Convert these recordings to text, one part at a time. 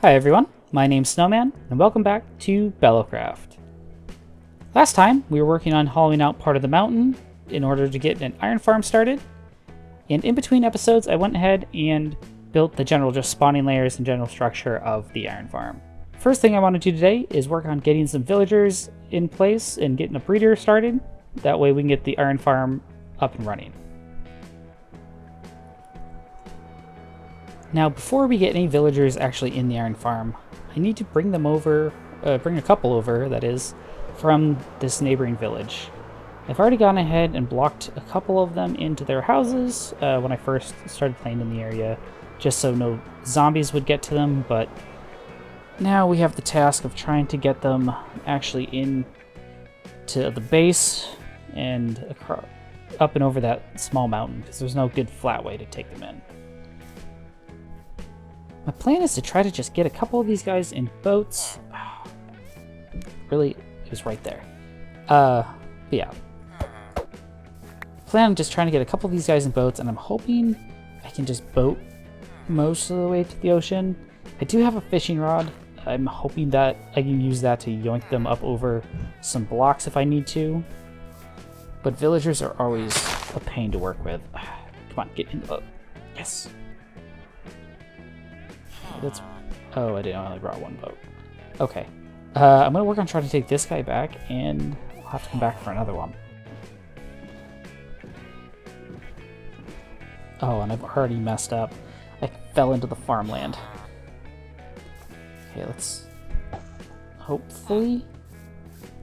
Hi everyone, my name's Snowman, and welcome back to Bellocraft. Last time, we were working on hollowing out part of the mountain in order to get an iron farm started, and in between episodes I went ahead and built the general just spawning layers and general structure of the iron farm. First thing I want to do today is work on getting some villagers in place and getting a breeder started. That way we can get the iron farm up and running. Now, before we get any villagers actually in the iron farm, I need to bring them over, bring a couple over, that is, from this neighboring village. I've already gone ahead and blocked a couple of them into their houses when I first started playing in the area, just so no zombies would get to them, but now we have the task of trying to get them actually in to the base and up and over that small mountain, because there's no good flat way to take them in. My plan is to try to just get a couple of these guys in boats. Really, it was right there. But yeah. Plan on just trying to get a couple of these guys in boats, and I'm hoping I can just boat most of the way to the ocean. I do have a fishing rod. I'm hoping that I can use that to yoink them up over some blocks if I need to. But villagers are always a pain to work with. Come on, get in the boat. Yes. Oh, I didn't. I only brought one boat. Okay. I'm going to work on trying to take this guy back, and I'll have to come back for another one. Oh, and I've already messed up. I fell into the farmland. Okay, let's hopefully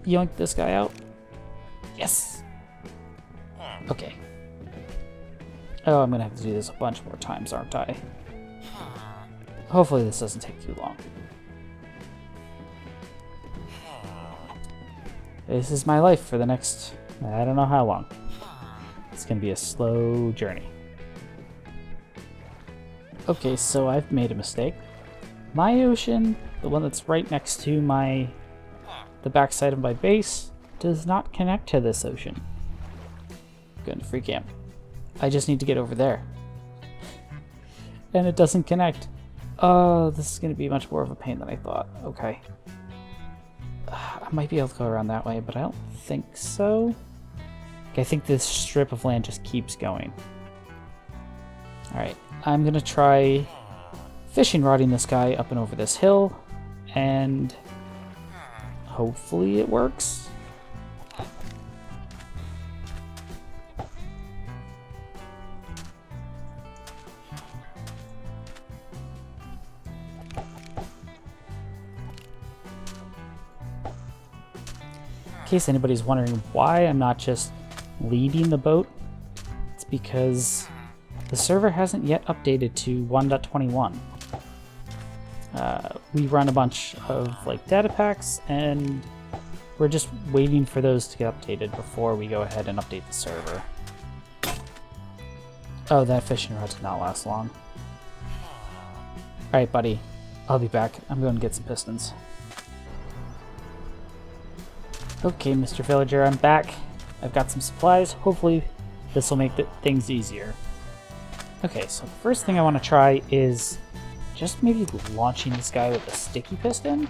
yoink this guy out. Yes! Okay. Oh, I'm going to have to do this a bunch more times, aren't I? Hopefully this doesn't take too long. This is my life for the next, I don't know how long. It's gonna be a slow journey. Okay, so I've made a mistake. My ocean, the one that's right next to the backside of my base, does not connect to this ocean. Going to free camp. I just need to get over there. And it doesn't connect. Oh, this is going to be much more of a pain than I thought. Okay. I might be able to go around that way, but I don't think so. Okay, I think this strip of land just keeps going. Alright, I'm going to try fishing rodding this guy up and over this hill, and hopefully it works. In case anybody's wondering why I'm not just leading the boat, it's because the server hasn't yet updated to 1.21. We run a bunch of data packs, and we're just waiting for those to get updated before we go ahead and update the server. Oh, that fishing rod did not last long. Alright, buddy. I'll be back. I'm going to get some pistons. Okay, Mr. Villager, I'm back. I've got some supplies. Hopefully this will make things easier. Okay, so the first thing I want to try is just maybe launching this guy with a sticky piston.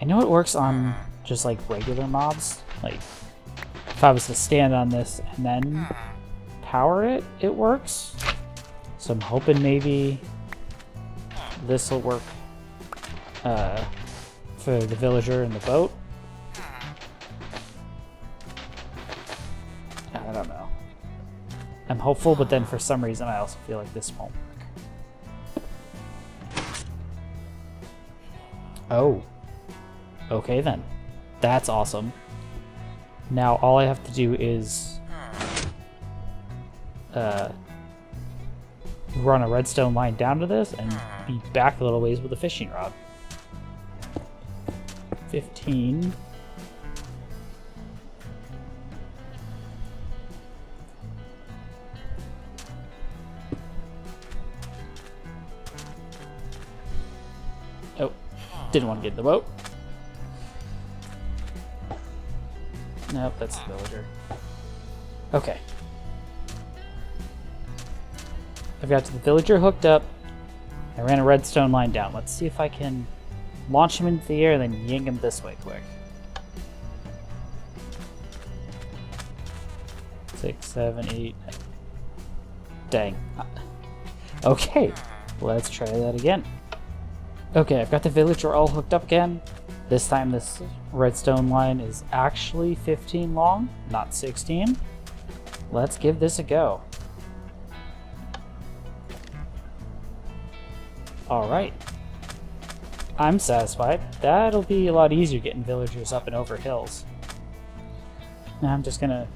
I know it works on just regular mobs. If I was to stand on this and then power it, it works. So I'm hoping maybe this will work for the villager in the boat. I don't know. I'm hopeful, but then for some reason I also feel like this won't work. Oh. Okay then. That's awesome. Now all I have to do is run a redstone line down to this and be back a little ways with a fishing rod. 15. Oh, didn't want to get in the boat. Nope, that's the villager. Okay. I've got the villager hooked up. I ran a redstone line down. Let's see if I can launch him into the air and then yank him this way quick. 6, 7, 8. Dang. Okay, let's try that again. Okay, I've got the villager all hooked up again. This time this redstone line is actually 15 long, not 16. Let's give this a go. Alright. I'm satisfied. That'll be a lot easier getting villagers up and over hills. Now I'm just gonna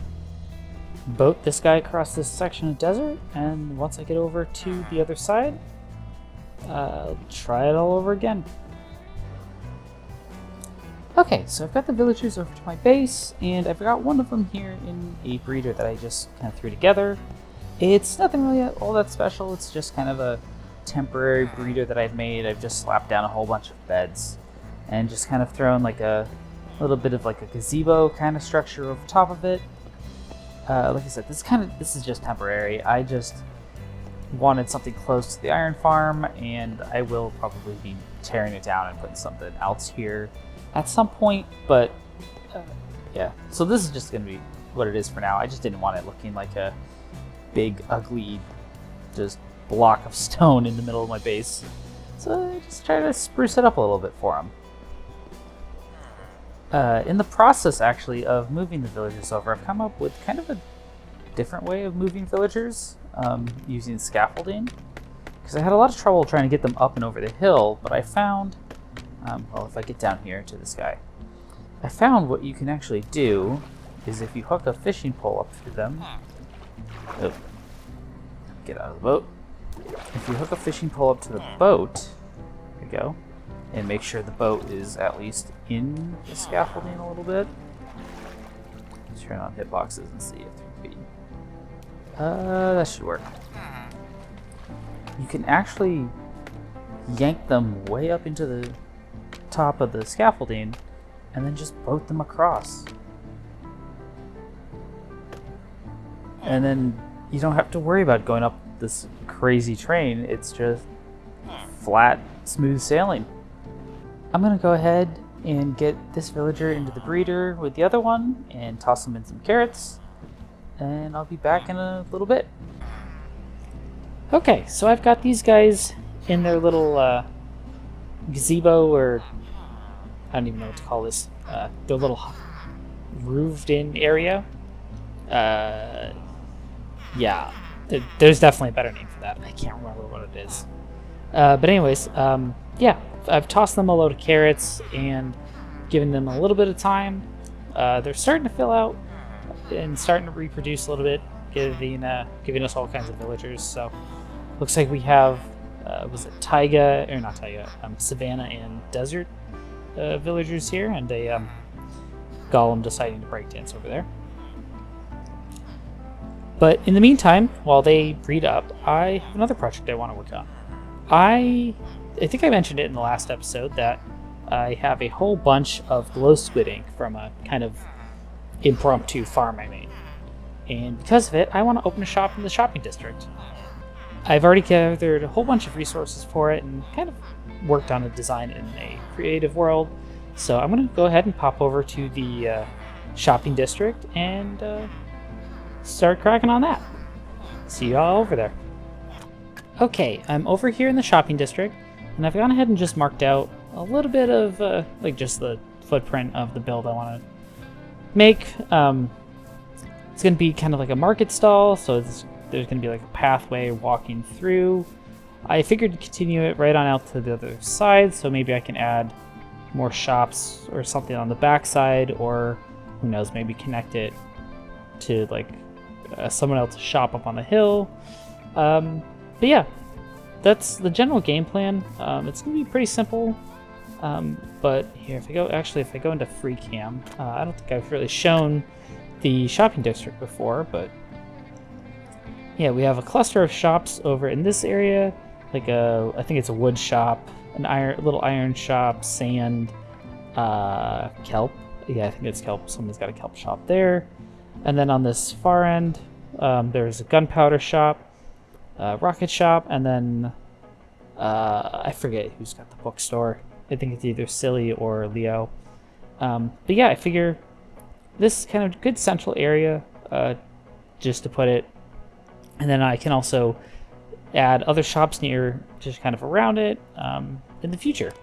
boat this guy across this section of desert, and once I get over to the other side, I'll try it all over again. Okay, so I've got the villagers over to my base, and I've got one of them here in a breeder that I just kind of threw together. It's nothing really all that special, it's just kind of a temporary breeder that I've made. I've just slapped down a whole bunch of beds and just kind of thrown like a little bit of like a gazebo kind of structure over top of it. Like I said, this is just temporary. I just wanted something close to the iron farm, and I will probably be tearing it down and putting something else here at some point, but yeah. So this is just gonna be what it is for now. I just didn't want it looking like a big, ugly, just block of stone in the middle of my base. So I just try to spruce it up a little bit for him. In the process, actually, of moving the villagers over, I've come up with kind of a different way of moving villagers using scaffolding. Because I had a lot of trouble trying to get them up and over the hill, but I found, well, if I get down here to this guy, I found what you can actually do is if you hook a fishing pole up through them. Oh, get out of the boat. If you hook a fishing pole up to the boat, there we go, and make sure the boat is at least in the scaffolding a little bit. Let's turn on hitboxes and see if 3 feet. That should work. You can actually yank them way up into the top of the scaffolding and then just boat them across. And then you don't have to worry about going up this crazy train. It's just flat, smooth sailing. I'm gonna go ahead and get this villager into the breeder with the other one and toss him in some carrots, and I'll be back in a little bit. Okay, so I've got these guys in their little gazebo, or I don't even know what to call this, their little roofed in area. Yeah, there's definitely a better name for that. I can't remember what it is. But anyways, yeah, I've tossed them a load of carrots and given them a little bit of time. They're starting to fill out and starting to reproduce a little bit, giving us all kinds of villagers. So looks like we have, was it taiga, or not taiga, savanna and desert villagers here, and a golem deciding to break dance over there. But in the meantime, while they breed up, I have another project I want to work on. I think I mentioned it in the last episode that I have a whole bunch of glow squid ink from a kind of impromptu farm I made. And because of it, I want to open a shop in the shopping district. I've already gathered a whole bunch of resources for it and kind of worked on a design in a creative world. So I'm going to go ahead and pop over to the shopping district and start cracking on that. See y'all over there. Okay, I'm over here in the shopping district, and I've gone ahead and just marked out a little bit of like just the footprint of the build I want to make. It's going to be kind of like a market stall, so there's going to be like a pathway walking through. I figured to continue it right on out to the other side, so maybe I can add more shops or something on the back side, or who knows, maybe connect it to like someone else's shop up on the hill. But yeah, that's the general game plan. It's gonna be pretty simple. But here, if I go into free cam, I don't think I've really shown the shopping district before, but yeah, we have a cluster of shops over in this area, like I think it's a wood shop, a little iron shop, sand, kelp. Yeah, I think it's kelp. Someone's got a kelp shop there. And then on this far end, there's a gunpowder shop, rocket shop, and then I forget who's got the bookstore. I think it's either Silly or Leo. But yeah, I figure this is kind of a good central area just to put it. And then I can also add other shops near, just kind of around it in the future.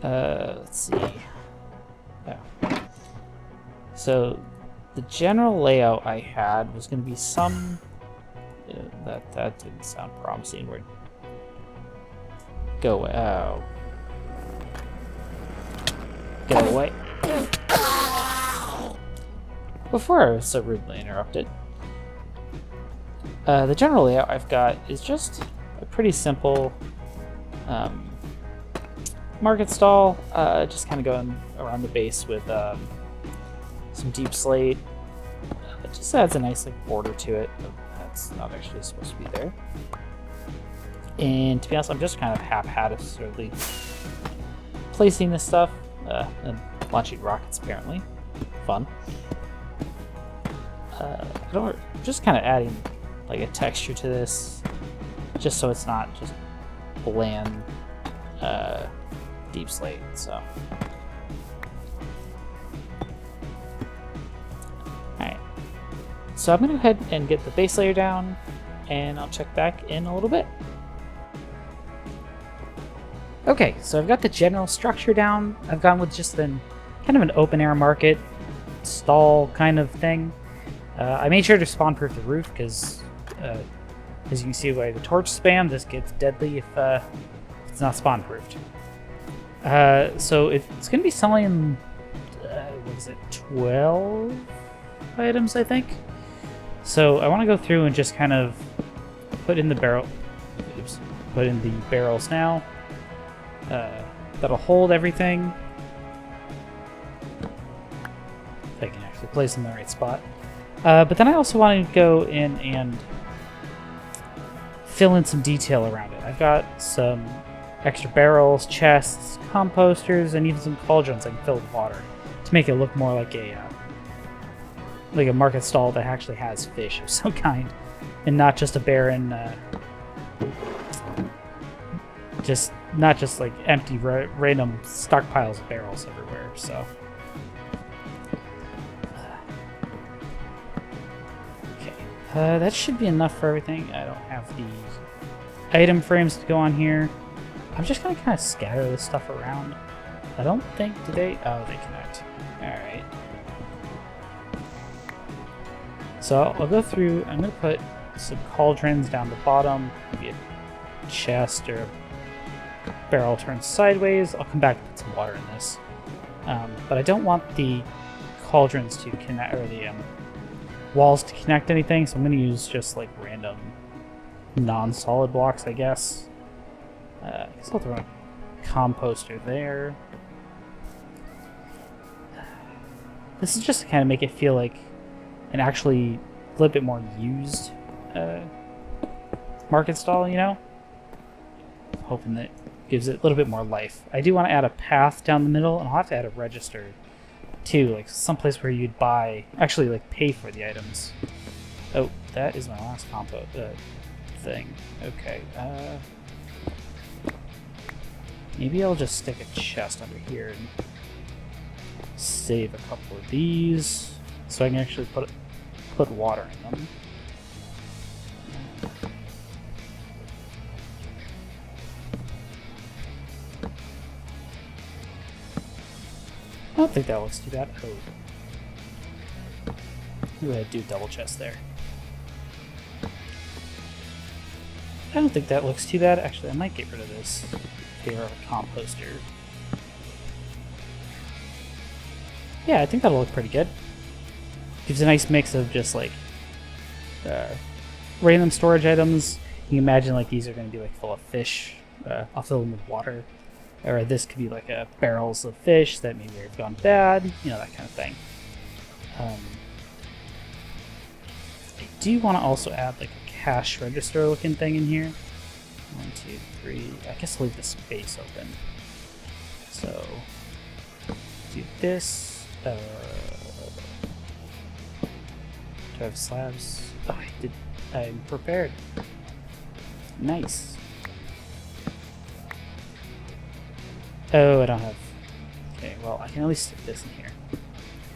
Let's see. Oh. So the general layout I had was going to be some... that didn't sound promising. Go away. Oh. Go away. Before I was so rudely interrupted. The general layout I've got is just a pretty simple market stall, just kind of going around the base with some deep slate. It just adds a nice border to it. That's not actually supposed to be there. And to be honest, I'm just kind of haphazardly placing this stuff and launching rockets, apparently. Fun. Just kind of adding like a texture to this, just so it's not just bland deep slate. So, alright. So I'm gonna go ahead and get the base layer down, and I'll check back in a little bit. Okay, so I've got the general structure down. I've gone with just kind of an open air market stall kind of thing. I made sure to spawn proof the roof because, as you can see by the torch spam, this gets deadly if it's not spawn proofed. So it's going to be selling, what is it, 12 items, I think? So I want to go through and just kind of put in the barrels now. That'll hold everything. If I can actually place them in the right spot. But then I also want to go in and fill in some detail around it. I've got some extra barrels, chests, composters, and even some cauldrons I can fill with water to make it look more like a market stall that actually has fish of some kind, and not just a barren, not just like empty random stockpiles of barrels everywhere. So. That should be enough for everything. I don't have the item frames to go on here. I'm just gonna kind of scatter this stuff around. I don't think, do they? Oh, they connect. Alright. So I'll go through, I'm gonna put some cauldrons down the bottom, maybe a chest or a barrel turned sideways. I'll come back and put some water in this. But I don't want the cauldrons to connect, or the walls to connect anything, so I'm going to use just like random non-solid blocks, I guess. I guess I'll throw a composter there. This is just to kind of make it feel like an actually a little bit more used market stall, you know? Hoping that gives it a little bit more life. I do want to add a path down the middle, and I'll have to add a register too, like someplace where you'd actually like pay for the items. Oh, that is my last compo thing. Okay, maybe I'll just stick a chest under here and save a couple of these so I can actually put water in them. I don't think that looks too bad. Oh. Go ahead, do a double chest there. I don't think that looks too bad. Actually, I might get rid of this here of a composter. Yeah, I think that'll look pretty good. Gives a nice mix of just like random storage items. You can imagine like these are going to be like full of fish. I'll fill them with water. Or this could be like barrels of fish that maybe have gone bad, you know, that kind of thing. I do want to also add like a cash register looking thing in here. 1, 2, 3. I guess I'll leave the space open. So do this. Do I have slabs? Oh, I'm prepared. Nice. Oh, I don't have... Okay, well, I can at least stick this in here.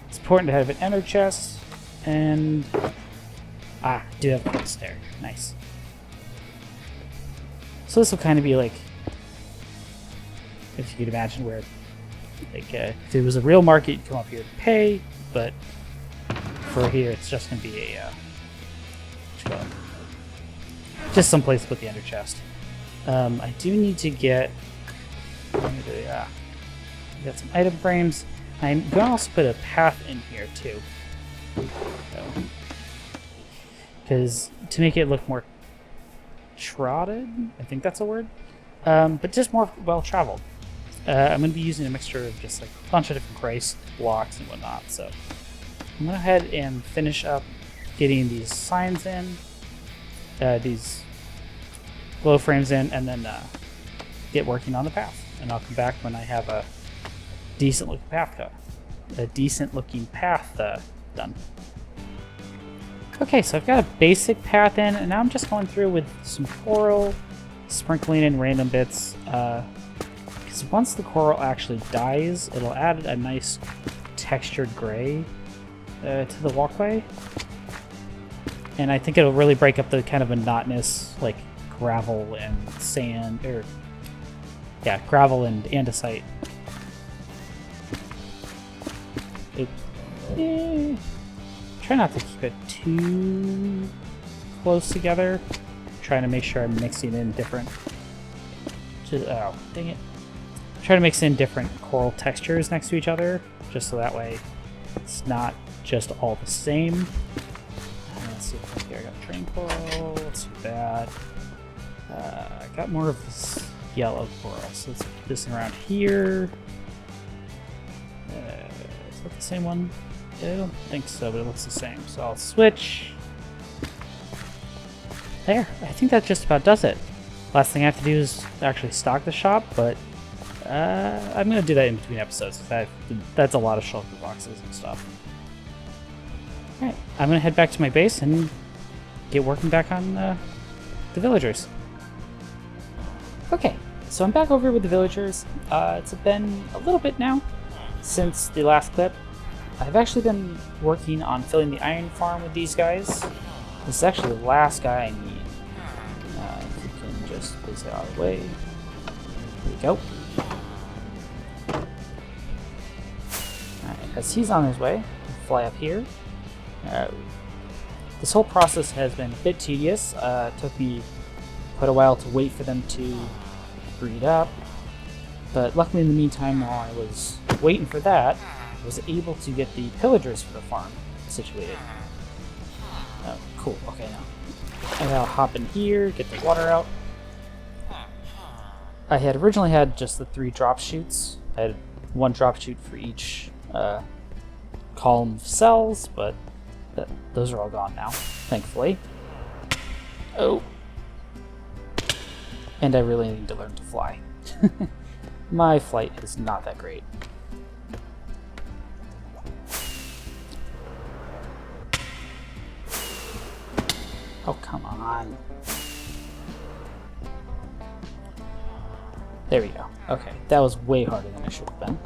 It's important to have an ender chest, and... Ah, do have a quick stair. Nice. So this will kind of be like... If you could imagine where... Like, if it was a real market, you'd come up here to pay, but... For here, it's just going to be a... just someplace to put the ender chest. I do need to get... got some item frames. I'm going to also put a path in here too. Because to make it look more trotted, I think that's a word. But just more well-traveled. I'm going to be using a mixture of just like a bunch of different grace blocks and whatnot. So I'm going to go ahead and finish up getting these signs in, these glow frames in, and then get working on the path. And I'll come back when I have a decent looking path done. Okay, so I've got a basic path in, and now I'm just going through with some coral, sprinkling in random bits. Because once the coral actually dies, it'll add a nice textured gray to the walkway. And I think it'll really break up the kind of monotonous, like, gravel and sand, or yeah, gravel and andesite. Try not to keep it too close together. Trying to make sure I'm mixing in different. Oh, dang it! Try to mix in different coral textures next to each other, just so that way it's not just all the same. Let's see if I got train coral. Let's do that. I got more of this yellow coral, so let's put this around here. Is that the same one? I don't think so, but it looks the same. So I'll switch. There. I think that just about does it. Last thing I have to do is actually stock the shop, but I'm going to do that in between episodes. That's a lot of shulker boxes and stuff. Alright, I'm going to head back to my base and get working back on the villagers. Okay, so I'm back over here with the villagers. It's been a little bit now since the last clip. I've actually been working on filling the iron farm with these guys. This is actually the last guy I need. If you can just place it out of the way. There we go. Alright, as he's on his way, I'll fly up here. This whole process has been a bit tedious. It took me quite a while to wait for them to breed up. But luckily in the meantime, while I was waiting for that, I was able to get the pillagers for the farm situated. Oh, cool. Okay, now I gotta hop in here, get the water out. I had originally had just the 3 drop chutes. I had 1 drop chute for each column of cells, but those are all gone now, thankfully. Oh. And I really need to learn to fly. My flight is not that great. Oh, come on. There we go. Okay, that was way harder than it should have been.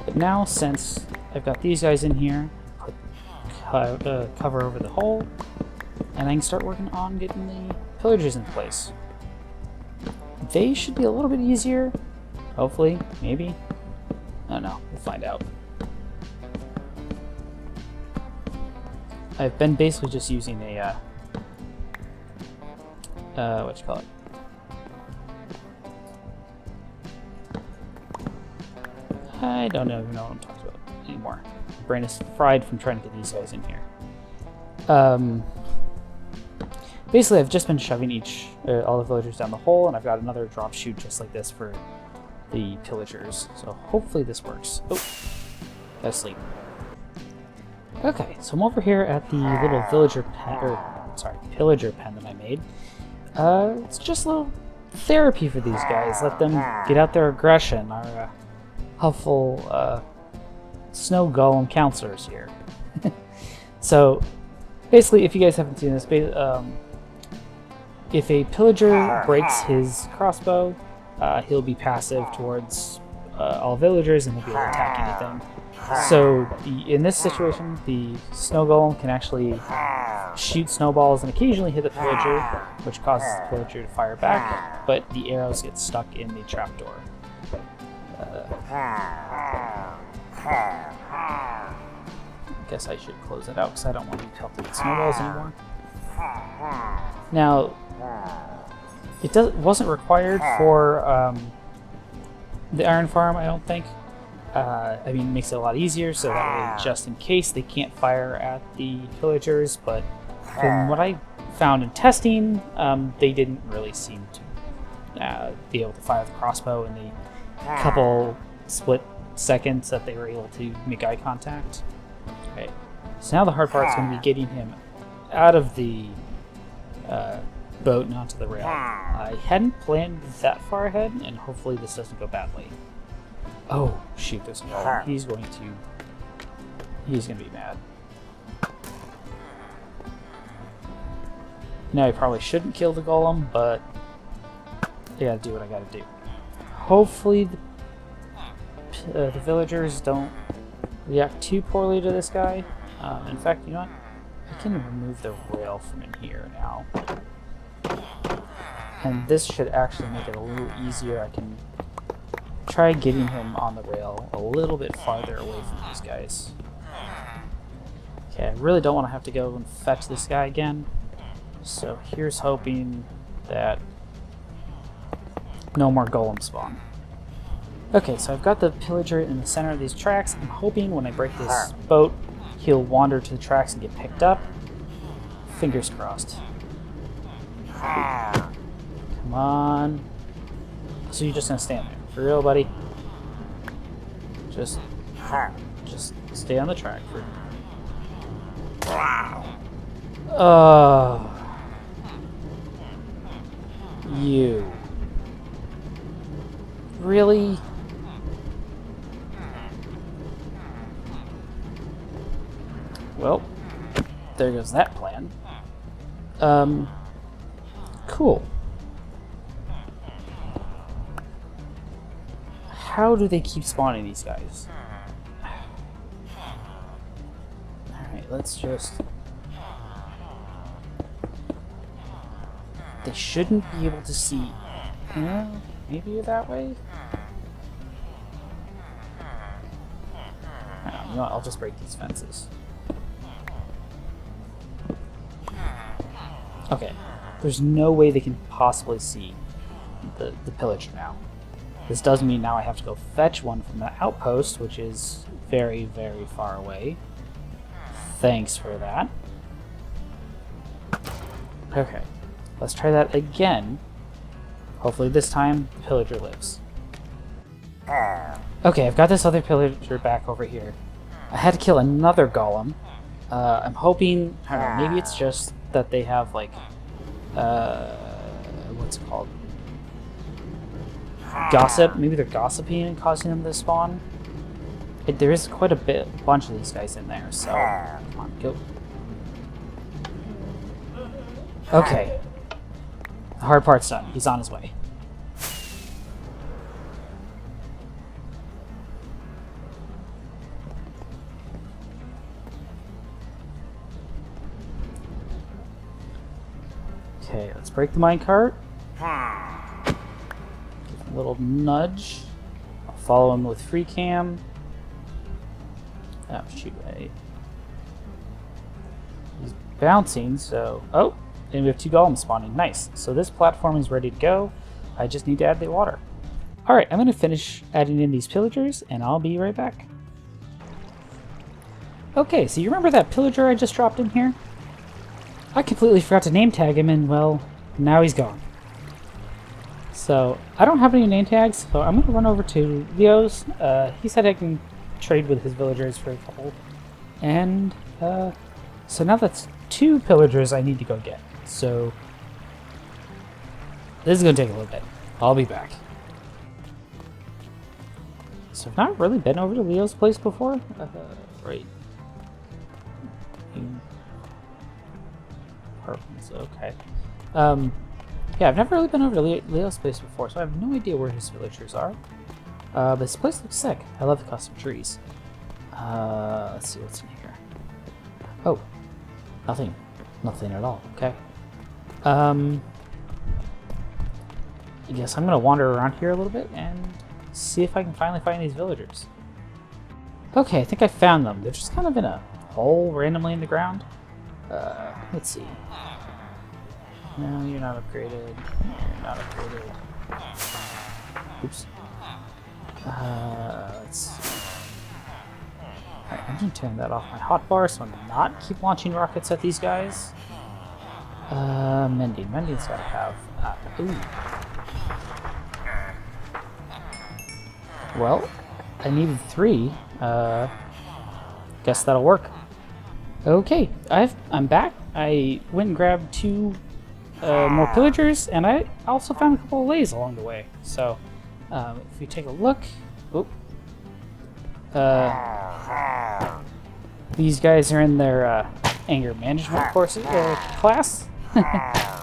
But now, since I've got these guys in here, put cover over the hole, and I can start working on getting the pillagers in place. They should be a little bit easier. Hopefully, maybe. I don't know. We'll find out. I've been basically just using a what you call it? I don't even know what I'm talking about anymore. My brain is fried from trying to get these guys in here. Basically, I've just been shoving all the villagers down the hole, and I've got another drop chute just like this for the pillagers. So hopefully this works. Oh, gotta sleep. Okay, so I'm over here at the little pillager pen that I made. It's just a little therapy for these guys. Let them get out their aggression. Our helpful snow golem counselors here. So basically, if you guys haven't seen this, if a pillager breaks his crossbow, he'll be passive towards all villagers and he'll be able to attack anything. So in this situation, the snow golem can actually shoot snowballs and occasionally hit the pillager, which causes the pillager to fire back, but the arrows get stuck in the trapdoor. I guess I should close it out because I don't want to be pelted with snowballs anymore. Now, it wasn't required for the iron farm, I don't think. I mean, it makes it a lot easier, so that way, just in case they can't fire at the pillagers, but from what I found in testing, they didn't really seem to be able to fire the crossbow in the couple split seconds that they were able to make eye contact. Okay, so now the hard part is going to be getting him out of the boat and onto the rail. I hadn't planned that far ahead, and hopefully this doesn't go badly. Oh, shoot, there's a golem. He's going to be mad. Now, I probably shouldn't kill the golem, but I gotta do what I gotta do. Hopefully the villagers don't react too poorly to this guy. In fact, you know what? I can remove the rail from in here now. And this should actually make it a little easier. I can try getting him on the rail a little bit farther away from these guys. Okay, I really don't want to have to go and fetch this guy again. So here's hoping that no more golems spawn. Okay, so I've got the pillager in the center of these tracks. I'm hoping when I break this boat, he'll wander to the tracks and get picked up. Fingers crossed. Come on. So you're just gonna stand there. For real, buddy? Just stay on the track for... You. Really? Well, there goes that plan. Cool. How do they keep spawning these guys? Alright, let's just... They shouldn't be able to see. Maybe that way? You know what, I'll just break these fences. Okay, there's no way they can possibly see the pillager now. This does mean now I have to go fetch one from the outpost, which is very, very far away. Thanks for that. Okay, let's try that again. Hopefully this time the pillager lives. Okay, I've got this other pillager back over here. I had to kill another golem. I'm hoping, I don't know, maybe it's just that they have like, what's it called? Gossip. Maybe they're gossiping and causing them to spawn. There is quite a bunch of these guys in there, so come on, go. Okay, the hard part's done. He's on his way. Okay, let's break the minecart. Give him a little nudge. I'll follow him with free cam. Oh, shoot. He's bouncing, so... Oh, and we have 2 golems spawning. Nice. So this platform is ready to go. I just need to add the water. Alright, I'm going to finish adding in these pillagers, and I'll be right back. Okay, so you remember that pillager I just dropped in here? I completely forgot to name tag him, and well, now he's gone. So, I don't have any name tags, so I'm going to run over to Leo's. He said I can trade with his villagers for a couple. And, so now that's 2 pillagers I need to go get. So, this is going to take a little bit. I'll be back. So, I've not really been over to Leo's place before. Right. Apartments, okay. Yeah, I've never really been over to Leo's place before, so I have no idea where his villagers are. But this place looks sick. I love the custom trees. Let's see what's in here. Oh, nothing. Nothing at all. Okay. I guess I'm gonna wander around here a little bit and see if I can finally find these villagers. Okay, I think I found them. They're just kind of in a hole randomly in the ground. Let's see. No, you're not upgraded. You're not upgraded. Oops. Let's see. Alright, I'm gonna turn that off my hotbar so I'm not keep launching rockets at these guys. Mending. Mending's gotta have. Ooh. Well, I needed 3. Guess that'll work. Okay, I'm back. I went and grabbed 2 more pillagers, and I also found a couple of lays along the way. So, if you take a look, these guys are in their anger management class.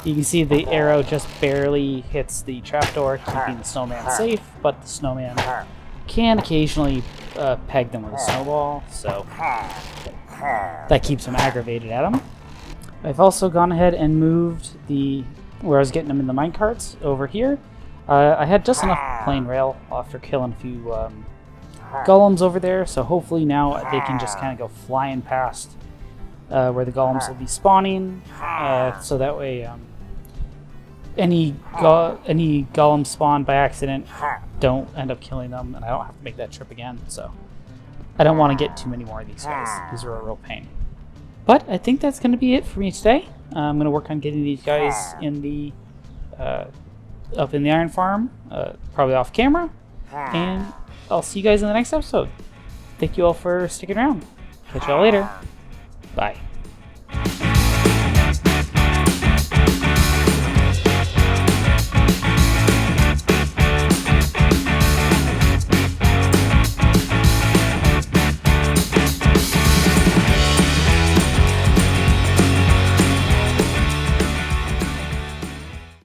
You can see the arrow just barely hits the trapdoor, keeping the snowman safe, but the snowman can occasionally peg them with a snowball, so that keeps them aggravated at them. I've also gone ahead and moved where I was getting them in the minecarts over here. I had just enough plain rail after killing a few golems over there, so hopefully now they can just kind of go flying past where the golems will be spawning, so that way any golems spawned by accident don't end up killing them, and I don't have to make that trip again. So I don't want to get too many more of these guys. These are a real pain. But I think that's going to be it for me today. I'm going to work on getting these guys in the up in the iron farm, probably off camera, and I'll see you guys in the next episode. Thank you all for sticking around. Catch y'all later. Bye.